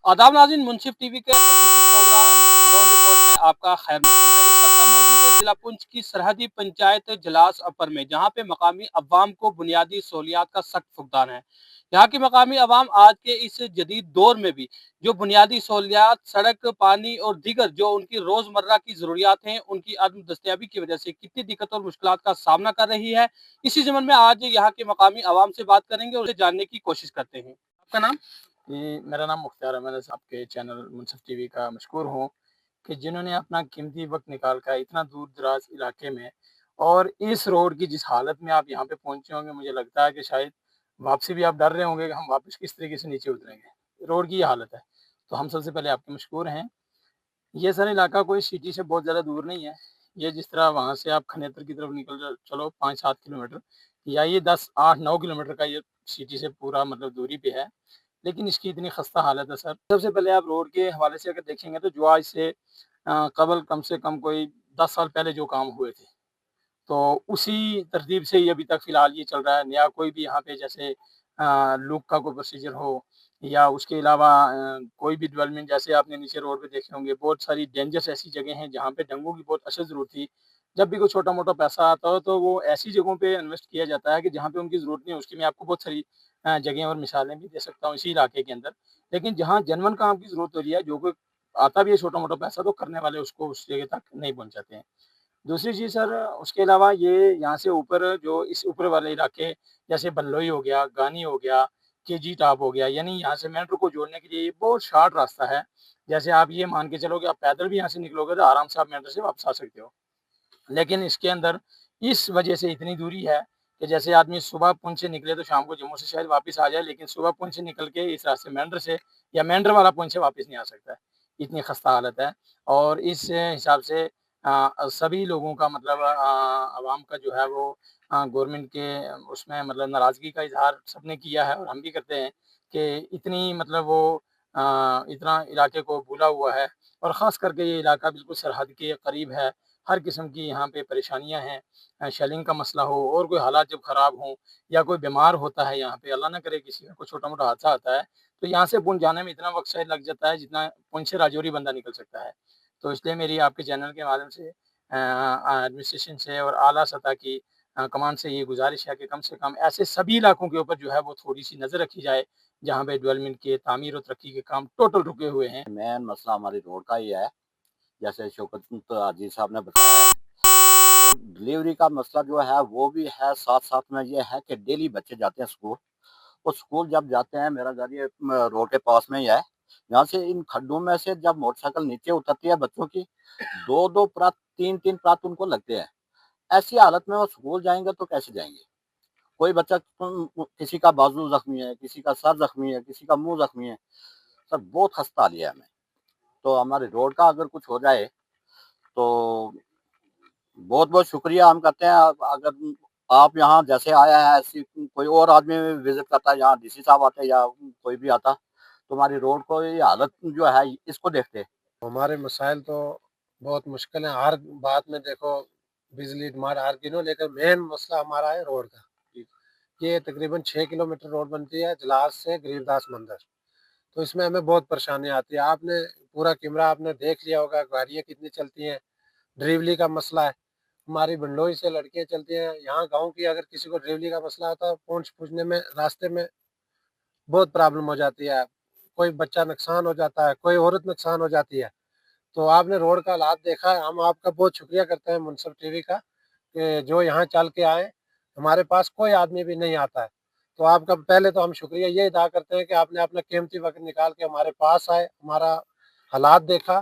आदाब नाज़रीन, मुनसिफ टीवी के खसूसी प्रोग्राम ग्राउंड रिपोर्ट में आपका खैर मक़दम है। इस वक्त हम मौजूद है जिला पुंछ की सरहदी पंचायत जलास अपर में, जहाँ पे मकामी अवाम को बुनियादी सहूलियात का सख्त फुकदान है। यहाँ की मकामी अवाम आज के इस जदीद दौर में भी जो बुनियादी सहूलियात, सड़क, पानी और दीगर जो उनकी रोज़मर्रा की ज़रूरियात हैं, उनकी अदम दस्तयाबी की वजह से कितनी दिक्कत और मुश्किलात का सामना कर रही है, इसी ज़मन में आज यहाँ के मकामी अवाम से बात करेंगे और उसे जानने की कोशिश करते हैं। आपका नाम? जी, मेरा नाम मुख्तार है। मैं आपके चैनल मुनसिफ टीवी का मशकूर हूँ कि जिन्होंने अपना कीमती वक्त निकाल कर इतना दूर दराज इलाके में और इस रोड की जिस हालत में आप यहाँ पे पहुँचे होंगे, मुझे लगता है कि शायद वापसी भी आप डर रहे होंगे कि हम वापस किस तरीके से नीचे उतरेंगे। रोड की ये हालत है। तो हम सबसे पहले आपके मशकूर हैं। ये सर इलाका कोई सिटी से बहुत ज़्यादा दूर नहीं है। ये जिस तरह वहाँ से आप खनेतर की तरफ निकल चलो 5-7 किलोमीटर, या ये 10, 8, 9 किलोमीटर का ये सिटी से पूरा मतलब दूरी पे है। लेकिन इसकी इतनी खस्ता हालत है सर। सबसे पहले आप रोड के हवाले से अगर देखेंगे तो जो आज से क़बल कम से कम कोई 10 साल पहले जो काम हुए थे, तो उसी तरतीब से ही अभी तक फ़िलहाल ये चल रहा है। नया कोई भी यहाँ पे जैसे लूक का कोई प्रोसीजर हो, या उसके अलावा कोई भी डेवलपमेंट, जैसे आपने नीचे रोड पे देखे होंगे बहुत सारी डेंजरस ऐसी जगह हैं जहाँ पे डंगों की बहुत अशद ज़रूरत थी। जब भी कोई छोटा-मोटा पैसा आता हो तो वो ऐसी जगहों पे इन्वेस्ट किया जाता है कि जहाँ पे उनकी ज़रूरत नहीं है। उसकी मैं आपको बहुत सारी जगहें और मिसालें भी दे सकता हूँ इसी इलाके के अंदर। लेकिन जहाँ जेन्युइन काम की ज़रूरत हो रही है, जो कोई आता भी है छोटा-मोटा पैसा, तो करने वाले उसको उस जगह तक नहीं पहुँचाते हैं। दूसरी चीज़ सर, उसके अलावा ये यहाँ से ऊपर जो इस ऊपर वाले इलाके जैसे बल्लोई हो गया, गानी हो गया, केजी टॉप हो गया, यानी यहाँ से मेट्रो को जोड़ने के लिए ये बहुत शॉर्ट रास्ता है। जैसे आप ये मान के चलो कि आप पैदल भी यहाँ से निकलोगे तो आराम से आप मेट्रो से वापस आ सकते हो। लेकिन इसके अंदर इस वजह से इतनी दूरी है कि जैसे आदमी सुबह पुंछ से निकले तो शाम को जम्मू से शायद वापस आ जाए, लेकिन सुबह पुंछ से निकल के इस रास्ते मेंढर से या मेंढर वाला पुंछ से वापस नहीं आ सकता है। इतनी खस्ता हालत है। और इस हिसाब से सभी लोगों का मतलब आवाम का जो है वो गवर्नमेंट के उसमें मतलब नाराज़गी का इज़हार सबने किया है और हम भी करते हैं कि इतनी मतलब वो इतना इलाके को भूला हुआ है। और ख़ास करके ये इलाका बिल्कुल सरहद के करीब है। हर किस्म की यहाँ पे परेशानियाँ हैं। शेलिंग का मसला हो और कोई हालात जब ख़राब हों या कोई बीमार होता है यहाँ पे, अल्लाह ना करे किसी का कोई छोटा-मोटा हादसा आता है, तो यहाँ से पुंछ जाने में इतना वक़्त शायद लग जाता है जितना पुंछ से राजौरी बंदा निकल सकता है। तो इसलिए मेरी आपके चैनल के माध्यम से एडमिनिस्ट्रेशन से और आला सतह की कमान से ये गुज़ारिश है कि कम से कम ऐसे सभी इलाकों के ऊपर जो है वो थोड़ी-सी नज़र रखी जाए, जहाँ पे डेवलपमेंट के, तामीर और तरक्की के काम टोटल रुके हुए हैं। मेन मसला हमारी रोड का ही है, जैसे शौकत हाजी साहब ने बताया है। तो डिलीवरी का मसला जो है वो भी है, साथ-साथ में ये है कि डेली बच्चे जाते हैं स्कूल। वो स्कूल जब जाते हैं, मेरा घर ये रोड के पास में ही है। यहाँ से इन खड्डों में से जब मोटरसाइकिल नीचे उतरती है बच्चों की, 2-2 परत, 3-3 परत उनको लगते हैं। ऐसी हालत में वो स्कूल जाएँगे तो कैसे जाएँगे? कोई बच्चा किसी का बाजू ज़ख्मी है, किसी का सर ज़ख्मी है, किसी का मुँह ज़ख्मी है। सर बहुत खस्ता हाल है हमें। तो हमारी रोड का अगर कुछ हो जाए तो बहुत-बहुत शुक्रिया हम करते हैं। अगर आप यहाँ जैसे आया है, ऐसी कोई और आदमी विज़िट करता है, यहाँ डीसी साहब आते या कोई भी आता, तो हमारी रोड को ये हालत जो है इसको देखते। हमारे मसाइल तो बहुत मुश्किल हैं। हर बात में देखो बिजली डिमांड हर गिनो, लेकिन मेन मसला हमारा है रोड का। ये तकरीबन 6 किलोमीटर रोड बनती है जलास से गरीबदास मंदिर। तो इसमें हमें बहुत परेशानी आती है। आपने पूरा कैमरा आपने देख लिया होगा, गाड़ियाँ कितनी चलती हैं। ड्राइवरी का मसला है। हमारी बंडोई से लड़कियाँ चलती हैं। यहाँ गाँव की अगर किसी को ड्राइवरी का मसला होता है, पहुँचने में रास्ते में बहुत प्रॉब्लम हो जाती है। कोई बच्चा नुकसान हो जाता है, कोई औरत नुकसान हो जाती है। तो आपने रोड का हालात देखा है। हम आपका बहुत शुक्रिया करते हैं मुनसिफ टीवी का कि जो यहाँ चल के आए। हमारे पास कोई आदमी भी नहीं आता है। तो आपका पहले तो हम शुक्रिया ये अदा करते हैं कि आपने अपना कीमती वक़्त निकाल के हमारे पास आए, हमारा हालात देखा,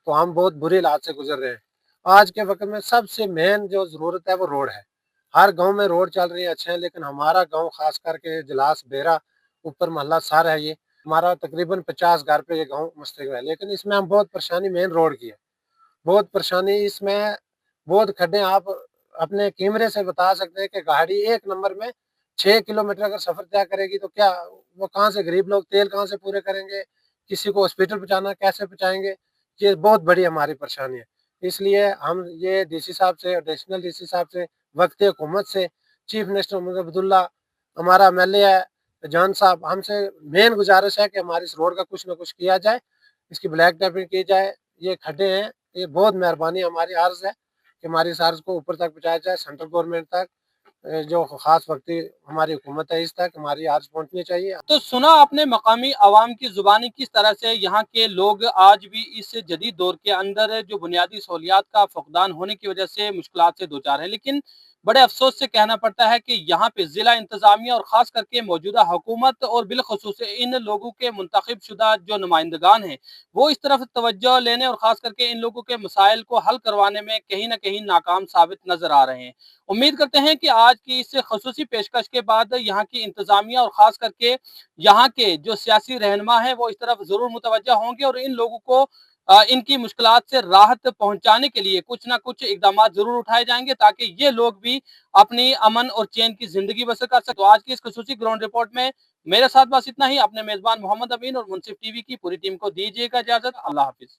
तो हम बहुत बुरे हालात से गुज़र रहे हैं। आज के वक़्त में सबसे मेन जो ज़रूरत है वो रोड है। हर गाँव में रोड चल रही है अच्छे हैं, लेकिन हमारा गाँव ख़ास करके जलास बेरा ऊपर मोहल्ला सर है ये। हमारा तकरीबन 50 घर पे ये गाँव मुस्तक़िल है, लेकिन इसमें हम बहुत परेशानी मेन रोड की है। बहुत परेशानी इसमें, बहुत खड्डे आप अपने कैमरे से बता सकते हैं कि गाड़ी एक नंबर में 6 किलोमीटर अगर सफ़र तय करेगी तो क्या वो कहाँ से गरीब लोग तेल कहाँ से पूरे करेंगे? किसी को हॉस्पिटल पहुँचाना कैसे पहुँचाएँगे? ये बहुत बड़ी हमारी परेशानी है। इसलिए हम ये डीसी साहब से, एडिशनल डीसी साहब से, वक़्ती हुकूमत से, चीफ मिनिस्टर मोहम्मद अब्दुल्ला, हमारा एमएलए है तो जान साहब हमसे मेन गुजारिश है कि हमारी इस रोड का कुछ ना कुछ किया जाए, इसकी ब्लैक टैपिंग की जाए। ये खड्डे हैं, ये बहुत मेहरबानी हमारी अर्ज है कि हमारी इस अर्ज को ऊपर तक पहुंचाया जाए, सेंट्रल गवर्नमेंट तक, जो खास वक्ती हमारी हुकूमत है इस तक हमारी अर्ज पहुंचनी चाहिए। तो सुना आपने मकामी अवाम की जुबानी किस तरह से यहाँ के लोग आज भी इस जदीद दौर के अंदर जो बुनियादी सहूलियात का फुकदान होने की वजह से मुश्किलात से दो चार है, लेकिन बड़े अफसोस से कहना पड़ता है कि यहाँ पे जिला इंतजामिया और खास करके मौजूदा हुकूमत और बिलखसूस इन लोगों के मुंतखब शुदा जो नुमाइंदगान हैं वो इस तरफ तवज्जो लेने और खास करके इन लोगों के मसाइल को हल करवाने में कहीं ना कहीं नाकाम साबित नजर आ रहे हैं। उम्मीद करते हैं कि आज की इस खसूसी पेशकश के बाद यहाँ की इंतजामिया और खास करके यहाँ के जो सियासी रहनुमा हैं वो इस तरफ जरूर मुतवज्जा होंगे और इन लोगों को इनकी मुश्किलात से राहत पहुंचाने के लिए कुछ ना कुछ इकदाम जरूर उठाए जाएंगे ताकि ये लोग भी अपनी अमन और चैन की जिंदगी बसर कर सके। तो आज की इस खसूसी ग्राउंड रिपोर्ट में मेरे साथ बस इतना ही। अपने मेजबान मोहम्मद अमीन और मुनसिफ टीवी की पूरी टीम को दीजिएगा इजाजत। अल्लाह हाफिज।